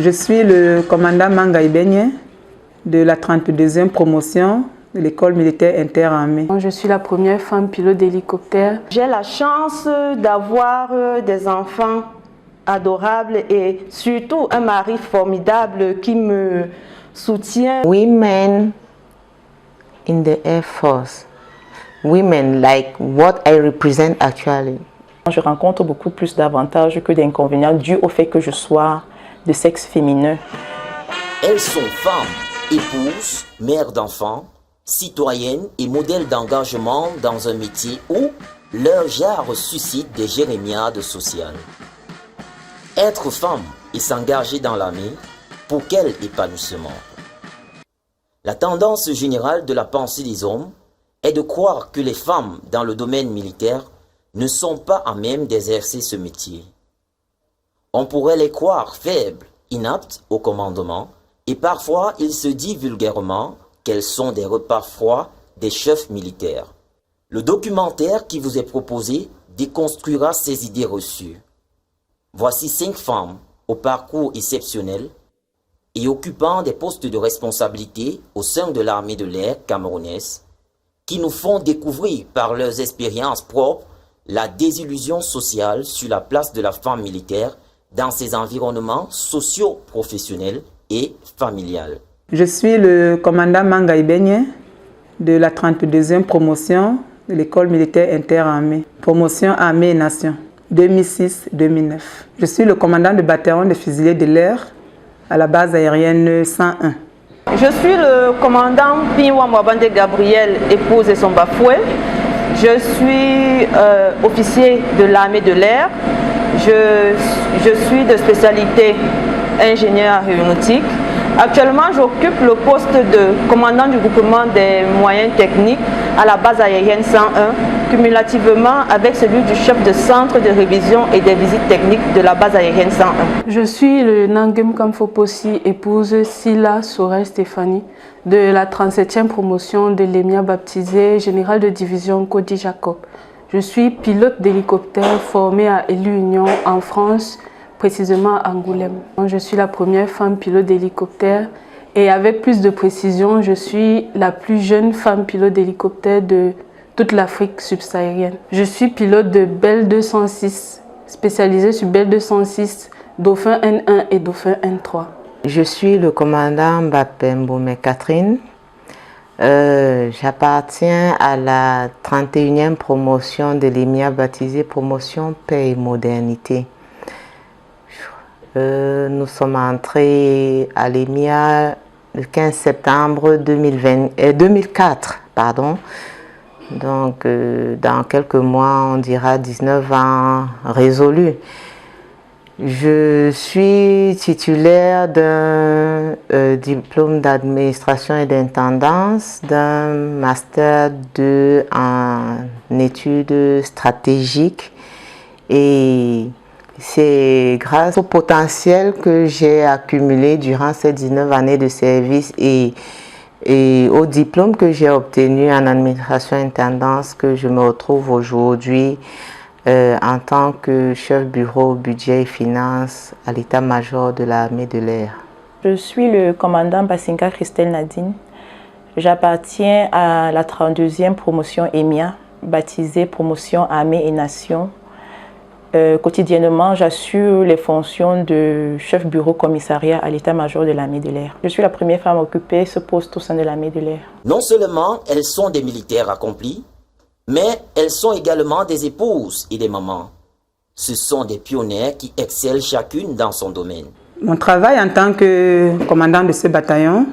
Je suis le commandant Manga Ibenye de la 32e promotion de l'école militaire interarmée. Je suis la première femme pilote d'hélicoptère. J'ai la chance d'avoir des enfants adorables et surtout un mari formidable qui me soutient. Women in the Air Force, women like what I represent actually. Je rencontre beaucoup plus d'avantages que d'inconvénients dus au fait que je sois de sexe féminin. Elles sont femmes, épouses, mères d'enfants, citoyennes et modèles d'engagement dans un métier où leur genre suscite des jérémiades sociales. Être femme et s'engager dans l'armée, pour quel épanouissement? La tendance générale de la pensée des hommes est de croire que les femmes dans le domaine militaire ne sont pas à même d'exercer ce métier. On pourrait les croire faibles, inaptes au commandement, et parfois il se dit vulgairement qu'elles sont des repas froids des chefs militaires. Le documentaire qui vous est proposé déconstruira ces idées reçues. Voici 5 femmes au parcours exceptionnel et occupant des postes de responsabilité au sein de l'armée de l'air camerounaise, qui nous font découvrir par leurs expériences propres la désillusion sociale sur la place de la femme militaire dans ses environnements socio-professionnels et familiales. Je suis le commandant Manga Ibenye de la 32e promotion de l'école militaire interarmée, promotion Armée et Nation, 2006-2009. Je suis le commandant de bataillon de fusiliers de l'air à la base aérienne 101. Je suis le commandant Pinwa Mwabande Gabriel, épouse et son bafoué. Je suis officier de l'armée de l'air. Je suis de spécialité ingénieur aéronautique. Actuellement, j'occupe le poste de commandant du groupement des moyens techniques à la base aérienne 101, cumulativement avec celui du chef de centre de révision et des visites techniques de la base aérienne 101. Je suis le Nangem Kamfoposi, épouse Silla Sorel Stéphanie, de la 37e promotion de l'EMIA baptisée général de division Cody Jacob. Je suis pilote d'hélicoptère formé à Élu-Union en France, précisément à Angoulême. Je suis la première femme pilote d'hélicoptère et avec plus de précision, je suis la plus jeune femme pilote d'hélicoptère de toute l'Afrique subsaharienne. Je suis pilote de Bell 206, spécialisée sur Bell 206, Dauphin N1 et Dauphin N3. Je suis le commandant Mbappé Mboumé Catherine. J'appartiens à la 31e promotion de l'EMIA baptisée Promotion Paix et Modernité. Nous sommes entrés à l'EMIA le 15 septembre 2004. Donc, dans quelques mois, on dira 19 ans résolus. Je suis titulaire d'un diplôme d'administration et d'intendance, d'un master 2 en études stratégiques et c'est grâce au potentiel que j'ai accumulé durant ces 19 années de service et au diplôme que j'ai obtenu en administration et intendance que je me retrouve aujourd'hui en tant que chef bureau budget et finances à l'état-major de l'armée de l'air. Je suis le commandant Basinga Christelle Nadine. J'appartiens à la 32e promotion EMIA, baptisée Promotion Armée et Nation. Quotidiennement, j'assure les fonctions de chef bureau commissariat à l'état-major de l'armée de l'air. Je suis la première femme à occuper ce poste au sein de l'armée de l'air. Non seulement elles sont des militaires accomplis, mais elles sont également des épouses et des mamans. Ce sont des pionnières qui excellent chacune dans son domaine. Mon travail en tant que commandant de ce bataillon,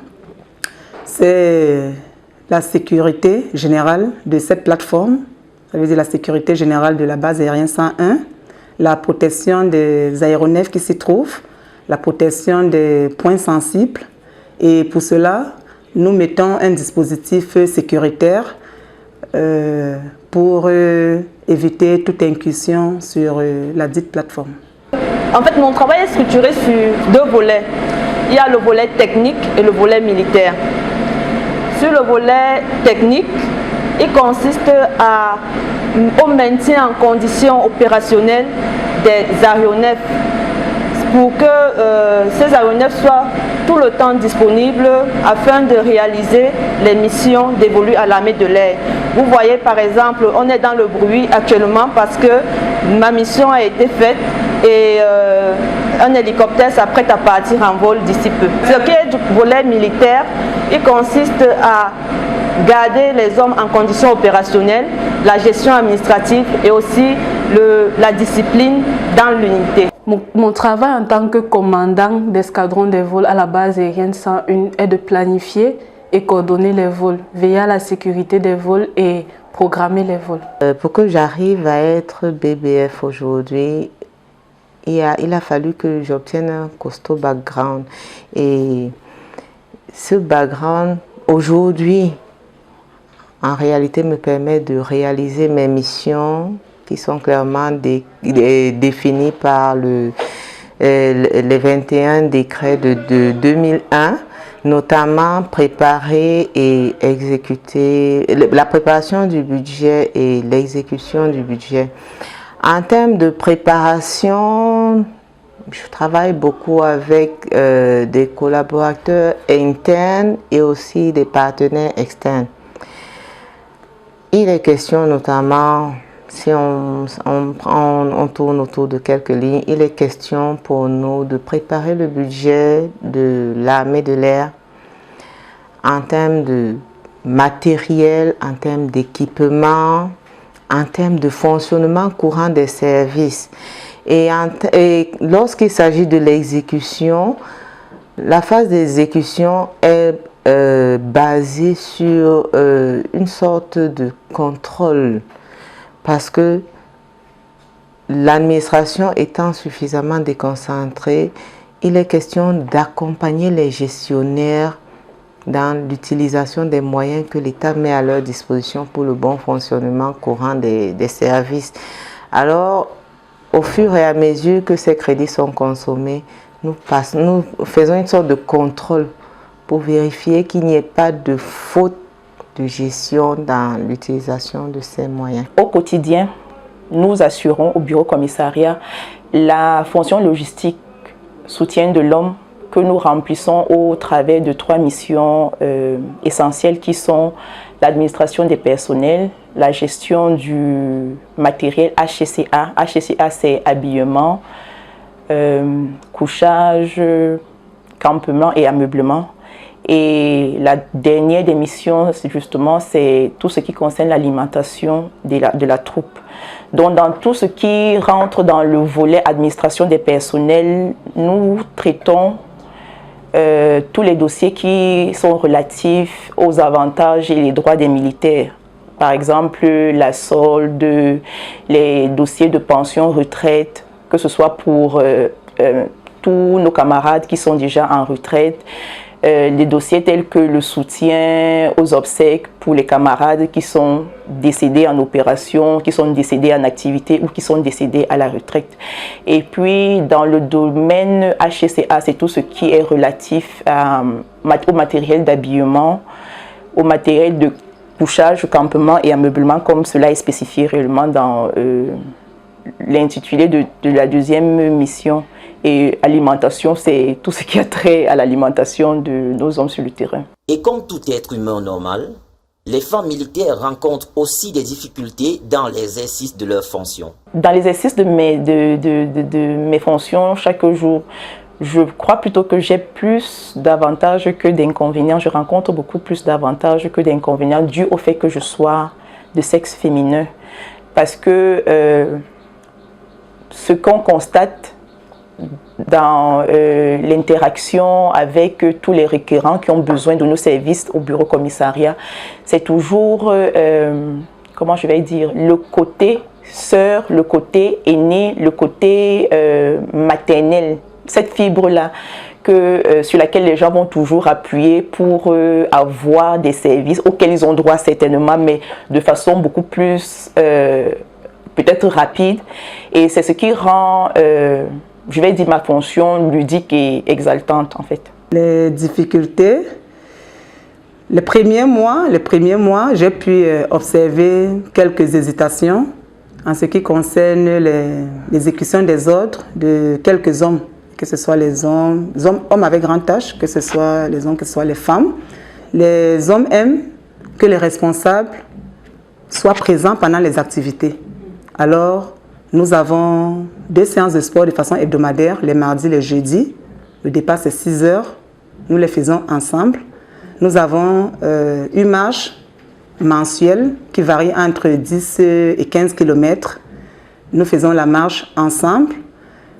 c'est la sécurité générale de cette plateforme, ça veut dire la sécurité générale de la base aérienne 101, la protection des aéronefs qui s'y trouvent, la protection des points sensibles. Et pour cela, nous mettons un dispositif sécuritaire pour éviter toute incursion sur la dite plateforme. En fait, mon travail est structuré sur 2 volets. Il y a le volet technique et le volet militaire. Sur le volet technique, il consiste au maintien en condition opérationnelle des aéronefs pour que ces aéronefs soient tout le temps disponibles afin de réaliser les missions dévolues à l'armée de l'air. Vous voyez par exemple, on est dans le bruit actuellement parce que ma mission a été faite et un hélicoptère s'apprête à partir en vol d'ici peu. Ce qui est du volet militaire, il consiste à garder les hommes en conditions opérationnelles, la gestion administrative et aussi la discipline dans l'unité. Mon travail en tant que commandant d'escadron des vols à la base aérienne 101 est de planifier et coordonner les vols, veiller à la sécurité des vols et programmer les vols. Pour que j'arrive à être BBF aujourd'hui, il a fallu que j'obtienne un costaud background. Et ce background, aujourd'hui, en réalité, me permet de réaliser mes missions qui sont clairement définies par les 21 décrets de 2001, notamment préparer et exécuter la préparation du budget et l'exécution du budget. En termes de préparation, je travaille beaucoup avec des collaborateurs internes et aussi des partenaires externes. Il est question notamment, si on tourne autour de quelques lignes, il est question pour nous de préparer le budget de l'armée de l'air en termes de matériel, en termes d'équipement, en termes de fonctionnement courant des services. Et lorsqu'il s'agit de l'exécution, la phase d'exécution est basée sur une sorte de contrôle, parce que l'administration étant suffisamment déconcentrée, il est question d'accompagner les gestionnaires dans l'utilisation des moyens que l'État met à leur disposition pour le bon fonctionnement courant des services. Alors, au fur et à mesure que ces crédits sont consommés, nous faisons une sorte de contrôle pour vérifier qu'il n'y ait pas de faute de gestion dans l'utilisation de ces moyens. Au quotidien, nous assurons au bureau commissariat la fonction logistique, soutien de l'homme, que nous remplissons au travers de 3 missions essentielles qui sont l'administration des personnels, la gestion du matériel HCCA. HCCA, c'est habillement, couchage, campement et ameublement. Et la dernière des missions, c'est tout ce qui concerne l'alimentation de la troupe. Donc, dans tout ce qui rentre dans le volet administration des personnels, nous traitons tous les dossiers qui sont relatifs aux avantages et les droits des militaires. Par exemple, la solde, les dossiers de pension, retraite, que ce soit pour tous nos camarades qui sont déjà en retraite, des dossiers tels que le soutien aux obsèques pour les camarades qui sont décédés en opération, qui sont décédés en activité ou qui sont décédés à la retraite. Et puis dans le domaine HCCA, c'est tout ce qui est relatif au matériel d'habillement, au matériel de couchage, campement et ameublement, comme cela est spécifié réellement dans l'intitulé de la deuxième mission. Et alimentation, c'est tout ce qui a trait à l'alimentation de nos hommes sur le terrain. Et comme tout être humain normal, les femmes militaires rencontrent aussi des difficultés dans l'exercice de leurs fonctions. Dans l'exercice de mes fonctions, chaque jour, je crois plutôt que j'ai plus d'avantages que d'inconvénients. Je rencontre beaucoup plus d'avantages que d'inconvénients dû au fait que je sois de sexe féminin. Parce que ce qu'on constate dans l'interaction avec tous les requérants qui ont besoin de nos services au bureau commissariat, c'est toujours, comment je vais dire, le côté sœur, le côté aîné, le côté maternel, cette fibre-là sur laquelle les gens vont toujours appuyer pour avoir des services auxquels ils ont droit certainement, mais de façon beaucoup plus peut-être rapide. Et c'est ce qui rend je vais dire ma fonction ludique et exaltante en fait. Les difficultés, les premiers mois, j'ai pu observer quelques hésitations en ce qui concerne l'exécution des ordres de quelques hommes que ce soit les hommes avec grand H, que ce soit les hommes, que ce soit les femmes. Les hommes aiment que les responsables soient présents pendant les activités. Alors, nous avons 2 séances de sport de façon hebdomadaire, les mardis et les jeudis. Le départ, c'est 6 heures. Nous les faisons ensemble. Nous avons une marche mensuelle qui varie entre 10 et 15 km. Nous faisons la marche ensemble.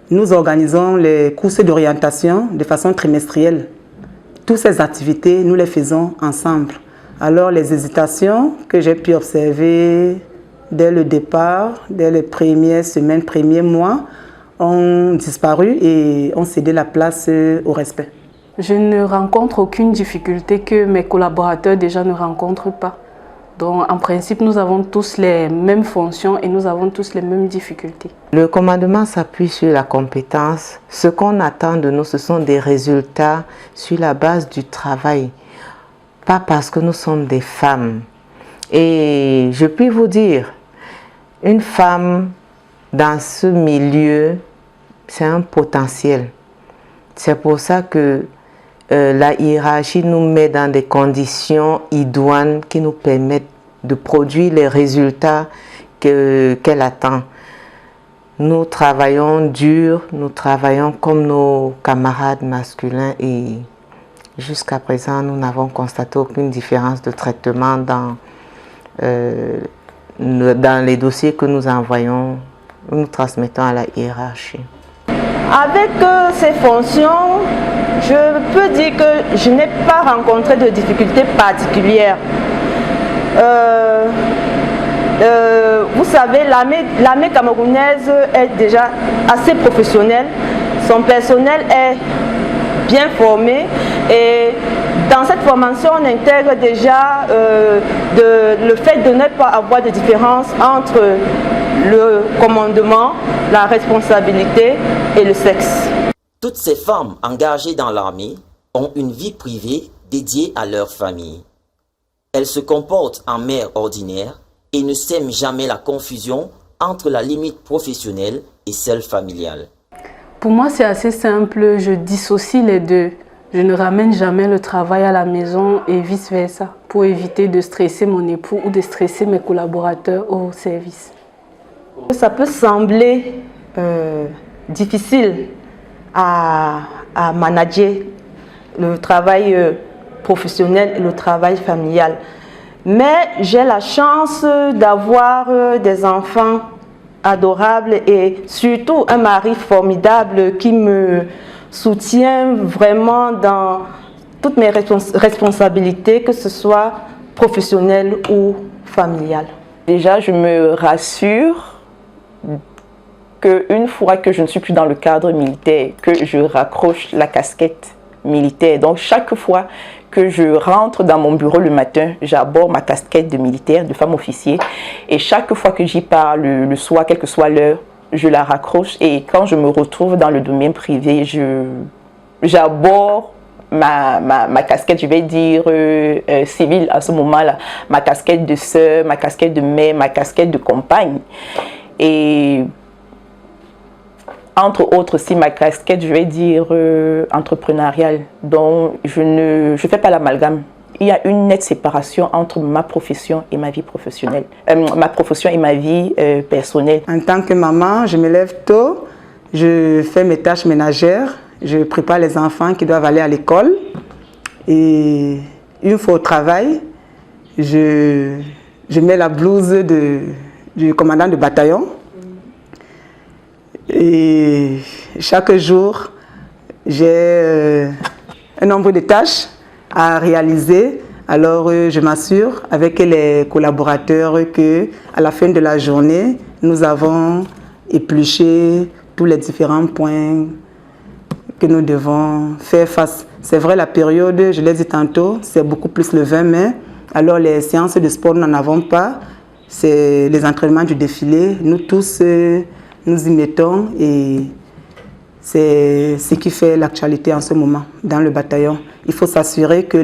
Nous organisons les courses d'orientation de façon trimestrielle. Toutes ces activités, nous les faisons ensemble. Alors, les hésitations que j'ai pu observer dès le départ, dès les premières semaines, premiers mois, ont disparu et ont cédé la place au respect. Je ne rencontre aucune difficulté que mes collaborateurs déjà ne rencontrent pas. Donc, en principe, nous avons tous les mêmes fonctions et nous avons tous les mêmes difficultés. Le commandement s'appuie sur la compétence. Ce qu'on attend de nous, ce sont des résultats sur la base du travail. Pas parce que nous sommes des femmes. Et je puis vous dire, une femme dans ce milieu, c'est un potentiel. C'est pour ça que la hiérarchie nous met dans des conditions idoines qui nous permettent de produire les résultats qu'elle attend. Nous travaillons dur, nous travaillons comme nos camarades masculins et jusqu'à présent, nous n'avons constaté aucune différence de traitement dans les dossiers que nous envoyons, nous transmettons à la hiérarchie. Avec ces fonctions, je peux dire que je n'ai pas rencontré de difficultés particulières. Vous savez, l'armée camerounaise est déjà assez professionnelle. Son personnel est bien formé et dans cette formation, on intègre déjà le fait de ne pas avoir de différence entre le commandement, la responsabilité et le sexe. Toutes ces femmes engagées dans l'armée ont une vie privée dédiée à leur famille. Elles se comportent en mères ordinaires et ne sèment jamais la confusion entre la limite professionnelle et celle familiale. Pour moi, c'est assez simple, je dissocie les deux. Je ne ramène jamais le travail à la maison et vice-versa pour éviter de stresser mon époux ou de stresser mes collaborateurs au service. Ça peut sembler difficile à manager le travail professionnel et le travail familial. Mais j'ai la chance d'avoir des enfants adorables et surtout un mari formidable qui me soutient vraiment dans toutes mes responsabilités, que ce soit professionnelles ou familiales. Déjà, je me rassure qu'une fois que je ne suis plus dans le cadre militaire, que je raccroche la casquette militaire. Donc, chaque fois que je rentre dans mon bureau le matin, j'aborde ma casquette de militaire, de femme officier. Et chaque fois que j'y pars le soir, quelle que soit l'heure, je la raccroche. Et quand je me retrouve dans le domaine privé, j'aborde ma casquette, je vais dire, civile à ce moment-là. Ma casquette de sœur, ma casquette de mère, ma casquette de compagne. Et entre autres, aussi ma casquette, je vais dire, entrepreneuriale. Donc, je ne fais pas l'amalgame. Il y a une nette séparation entre ma profession et ma vie professionnelle. Ma profession et ma vie personnelle. En tant que maman, je me lève tôt, je fais mes tâches ménagères, je prépare les enfants qui doivent aller à l'école. Et une fois au travail, je mets la blouse du commandant de bataillon. Et chaque jour, j'ai un nombre de tâches à réaliser. Alors, je m'assure avec les collaborateurs qu'à la fin de la journée, nous avons épluché tous les différents points que nous devons faire face. C'est vrai, la période, je l'ai dit tantôt, c'est beaucoup plus le 20 mai. Alors, les séances de sport, nous n'en avons pas. C'est les entraînements du défilé. Nous tous, nous y mettons et c'est ce qui fait l'actualité en ce moment dans le bataillon. Il faut s'assurer que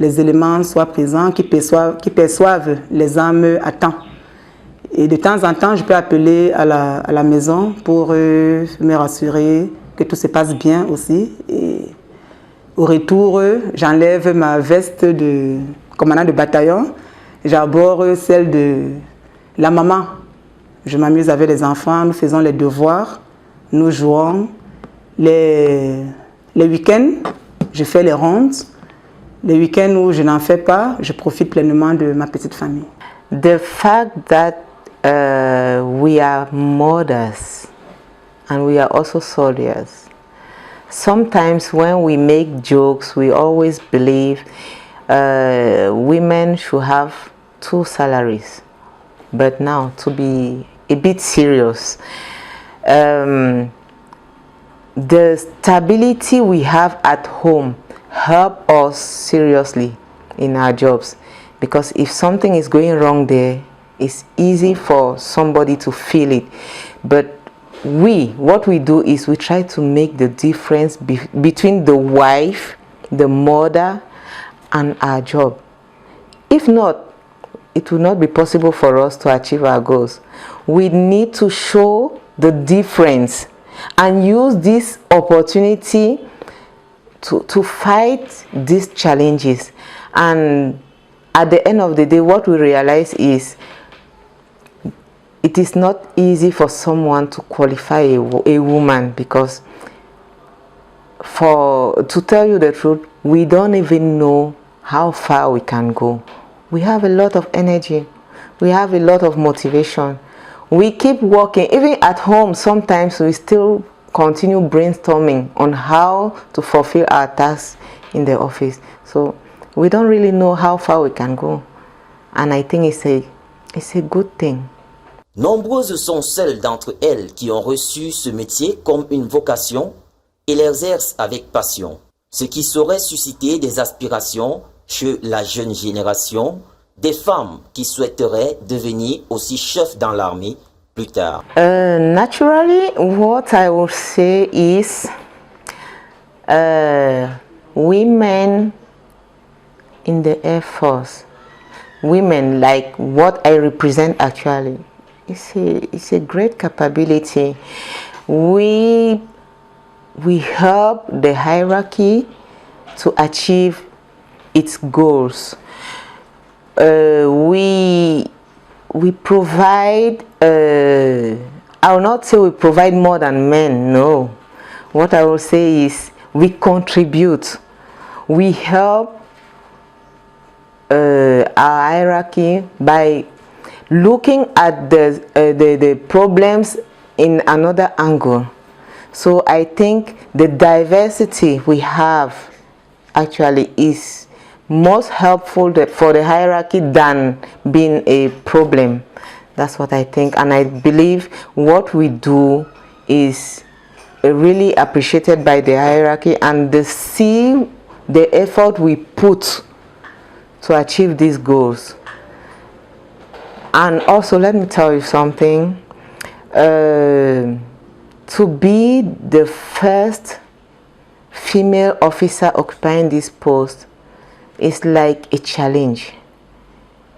les éléments soient présents, qui perçoivent les armes à temps. Et de temps en temps, je peux appeler à la maison pour me rassurer que tout se passe bien aussi. Et au retour, j'enlève ma veste de commandant de bataillon, j'arbore celle de la maman. Je m'amuse avec les enfants, nous faisons les devoirs, nous jouons. Les week-ends, je fais les rondes. Les week-ends où je n'en fais pas, je profite pleinement de ma petite famille. The fact that we are mothers and we are also soldiers. Sometimes when we make jokes, we always believe women should have 2 salaries. But now, to be a bit serious, the stability we have at home help us seriously in our jobs, because if something is going wrong there, it's easy for somebody to feel it. But what we do is we try to make the difference between the wife, the mother, and our job. If not, it will not be possible for us to achieve our goals. We need to show the difference and use this opportunity to fight these challenges. And at the end of the day, what we realize is it is not easy for someone to qualify a woman, because to tell you the truth, we don't even know how far we can go. We have a lot of energy, we have a lot of motivation, we keep working. Even at home, sometimes we still continue brainstorming on how to fulfill our tasks in the office. So we don't really know how far we can go, and I think it's a good thing. Nombreuses sont celles d'entre elles qui ont reçu ce métier comme une vocation et l'exercent avec passion, ce qui saurait susciter des aspirations chez la jeune génération, des femmes qui souhaiteraient devenir aussi chefs dans l'armée plus tard. Naturally, what I will say is women in the Air Force, women like what I represent actually, it's a great capability. We help the hierarchy to achieve its goals. We provide, I will not say we provide more than men, no. What I will say is we contribute. We help our hierarchy by looking at the problems in another angle. So I think the diversity we have actually is most helpful for the hierarchy than being a problem. That's what I think, and I believe what we do is really appreciated by the hierarchy, and they see the effort we put to achieve these goals. And also, let me tell you something, to be the first female officer occupying this post is like a challenge.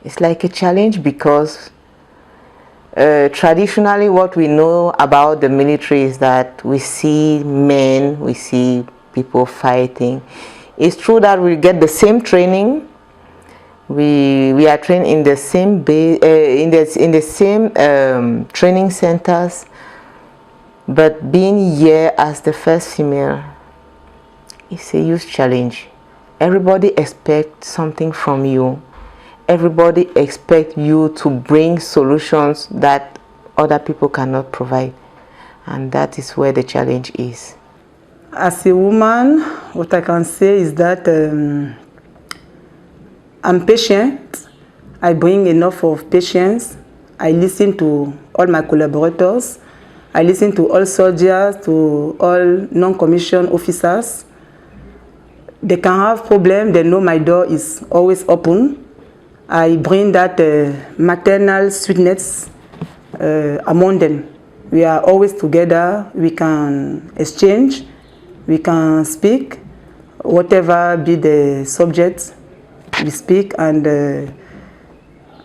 It's like a challenge because traditionally what we know about the military is that we see men, we see people fighting. It's true that we get the same training. We are trained in the same training centers, but being here as the first female is a huge challenge. Everybody expects something from you. Everybody expects you to bring solutions that other people cannot provide, and that is where the challenge is. As a woman, what I can say is that I'm patient. I bring enough of patience. I listen to all my collaborators. I listen to all soldiers, to all non-commissioned officers. They can have problems. They know my door is always open. I bring that maternal sweetness among them. We are always together. We can exchange. We can speak. Whatever be the subject, we speak, and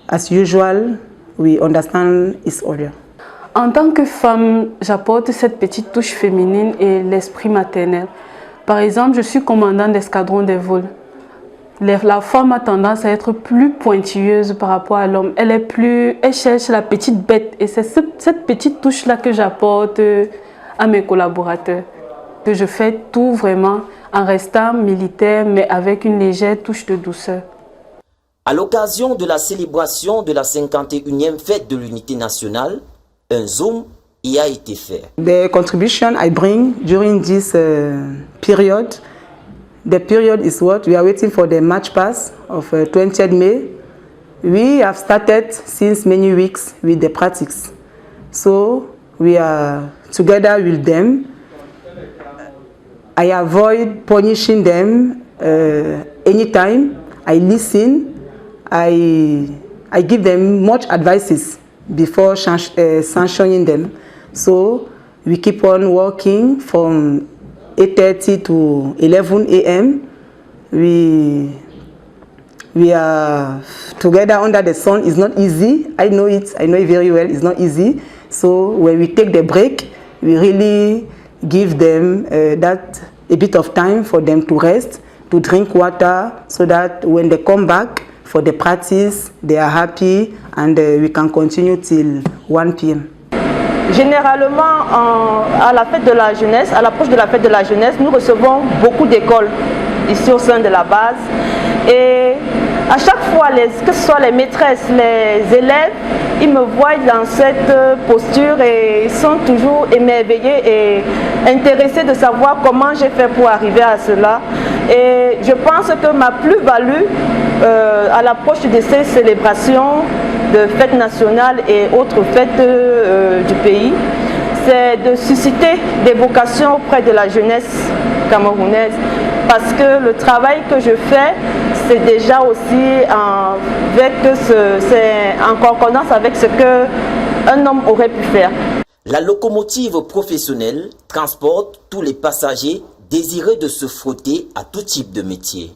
as usual, we understand each other. En tant que femme, j'apporte cette petite touche féminine et l'esprit maternel. Par exemple, je suis commandant d'escadron des vols. La femme a tendance à être plus pointilleuse par rapport à l'homme. Elle cherche la petite bête et c'est cette petite touche-là que j'apporte à mes collaborateurs. Que je fais tout vraiment en restant militaire mais avec une légère touche de douceur. À l'occasion de la célébration de la 51e fête de l'unité nationale, un zoom y a été fait. The contribution I bring during this period, the period is what we are waiting for the March pass of 20th May. We have started since many weeks with the practice. So we are together with them. I avoid punishing them anytime. I listen. I give them much advices before sanctioning them. So we keep on working from 8:30 to 11 a.m. We are together under the sun. It's not easy. I know it very well. It's not easy. So when we take the break, we really give them a bit of time for them to rest, to drink water, so that when they come back for the practice, they are happy and we can continue till 1 p.m. Généralement, à la fête de la jeunesse, à l'approche de la fête de la jeunesse, nous recevons beaucoup d'écoles ici au sein de la base. Et à chaque fois, que ce soit les maîtresses, les élèves, ils me voient dans cette posture et ils sont toujours émerveillés et intéressés de savoir comment j'ai fait pour arriver à cela. Et je pense que ma plus-value à l'approche de ces célébrations de fêtes nationales et autres fêtes du pays, c'est de susciter des vocations auprès de la jeunesse camerounaise. Parce que le travail que je fais, c'est déjà aussi en concordance avec ce qu'un homme aurait pu faire. La locomotive professionnelle transporte tous les passagers désireux de se frotter à tout type de métier.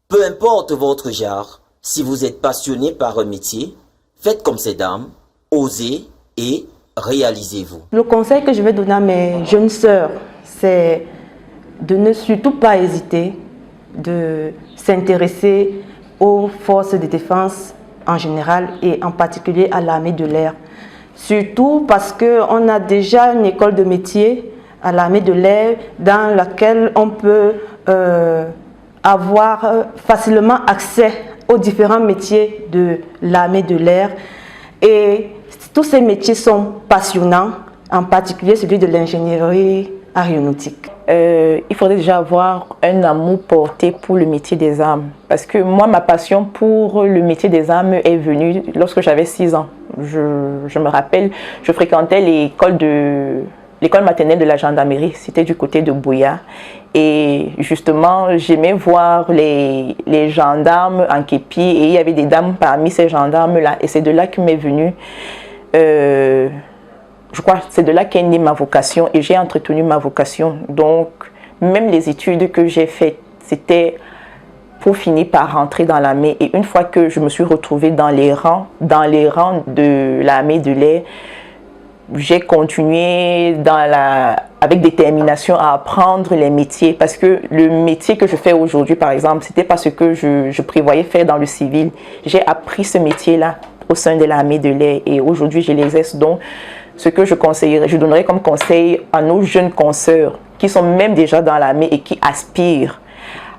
Peu importe votre genre, si vous êtes passionné par un métier, faites comme ces dames, osez et réalisez-vous. Le conseil que je vais donner à mes jeunes sœurs, c'est de ne surtout pas hésiter, de s'intéresser aux forces de défense en général et en particulier à l'armée de l'air. Surtout parce qu'on a déjà une école de métier à l'armée de l'air dans laquelle on peut avoir facilement accès aux différents métiers de l'armée de l'air. Et tous ces métiers sont passionnants, en particulier celui de l'ingénierie aéronautique. Il faudrait déjà avoir un amour porté pour le métier des armes. Parce que moi, ma passion pour le métier des armes est venue lorsque j'avais 6 ans. Je me rappelle, je fréquentais l'école maternelle de la gendarmerie, c'était du côté de Bouya. Et justement, j'aimais voir les gendarmes en képi et il y avait des dames parmi ces gendarmes-là. Et c'est de là que m'est venue, je crois, c'est de là qu'est née ma vocation et j'ai entretenu ma vocation. Donc, même les études que j'ai faites, c'était pour finir par rentrer dans l'armée. Et une fois que je me suis retrouvée dans les rangs de l'armée de l'air, j'ai continué avec détermination à apprendre les métiers parce que le métier que je fais aujourd'hui, par exemple, c'était pas ce que je prévoyais faire dans le civil. J'ai appris ce métier-là au sein de l'armée de l'air et aujourd'hui, je l'exerce. Donc, ce que je donnerais comme conseil à nos jeunes consoeurs qui sont même déjà dans l'armée et qui aspirent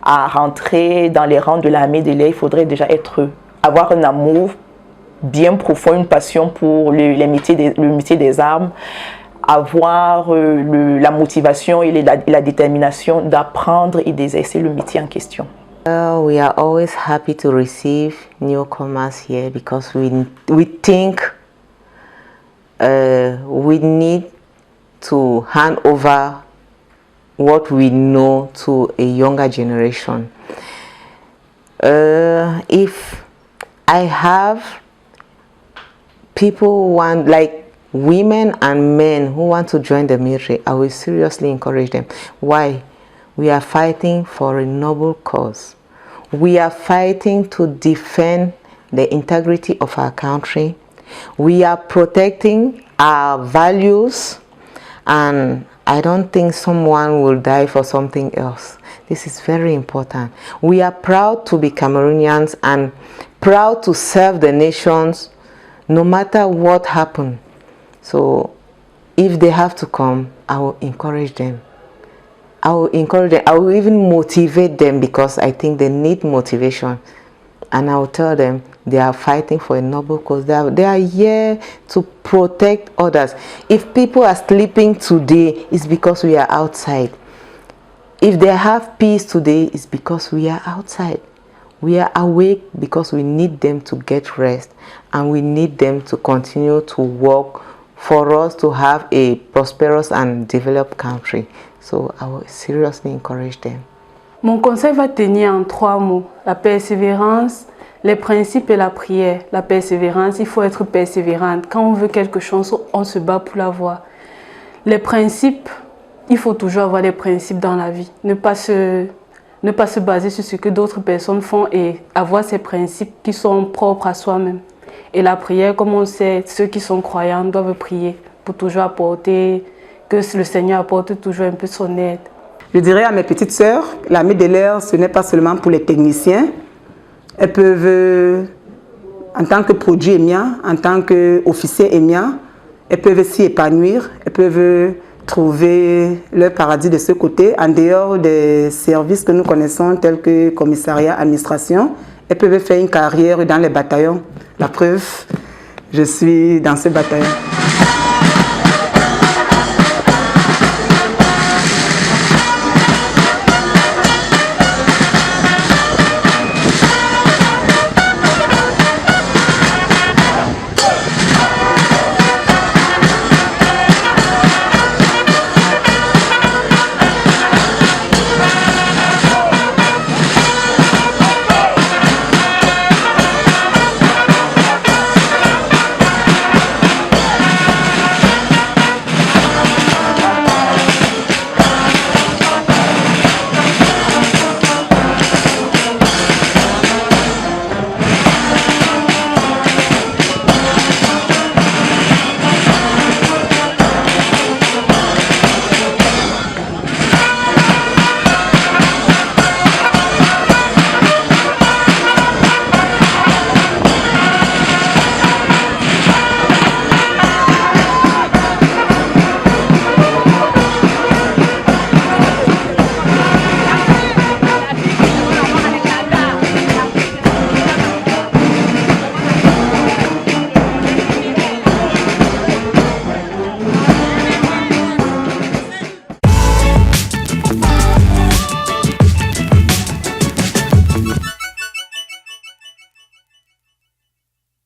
à rentrer dans les rangs de l'armée de l'air, il faudrait déjà avoir un amour bien profond, une passion pour le métier des armes, avoir la motivation et la détermination d'apprendre et d'exercer le métier en question. We are always happy to receive newcomers here because we think we need to hand over what we know to a younger generation. If I have people who want, like women and men who want to join the military, I will seriously encourage them. Why? We are fighting for a noble cause. We are fighting to defend the integrity of our country. We are protecting our values, and I don't think someone will die for something else. This is very important. We are proud to be Cameroonians and proud to serve the nations no matter what happens. So if they have to come, I will encourage them. I will encourage them. I will even motivate them because I think they need motivation. And I will tell them they are fighting for a noble cause. They are here to protect others. If people are sleeping today, it's because we are outside. If they have peace today, it's because we are outside. We are awake because we need them to get rest. And we need them to continue to work for us to have a prosperous and developed country. So I will seriously encourage them. Mon conseil va tenir en 3 mots. La persévérance, les principes et la prière. La persévérance, il faut être persévérante. Quand on veut quelque chose, on se bat pour l'avoir. Les principes, il faut toujours avoir des principes dans la vie. Ne pas se baser sur ce que d'autres personnes font et avoir ces principes qui sont propres à soi-même. Et la prière, comme on sait, ceux qui sont croyants doivent prier pour toujours apporter, que le Seigneur apporte toujours un peu son aide. Je dirais à mes petites sœurs, l'armée de l'air, ce n'est pas seulement pour les techniciens. Elles peuvent, en tant que produit EMIA, en tant qu'officier EMIA, elles peuvent s'y épanouir, elles peuvent trouver leur paradis de ce côté, en dehors des services que nous connaissons, tels que commissariat, administration. Elles peuvent faire une carrière dans les bataillons. La preuve, je suis dans ce bataillon.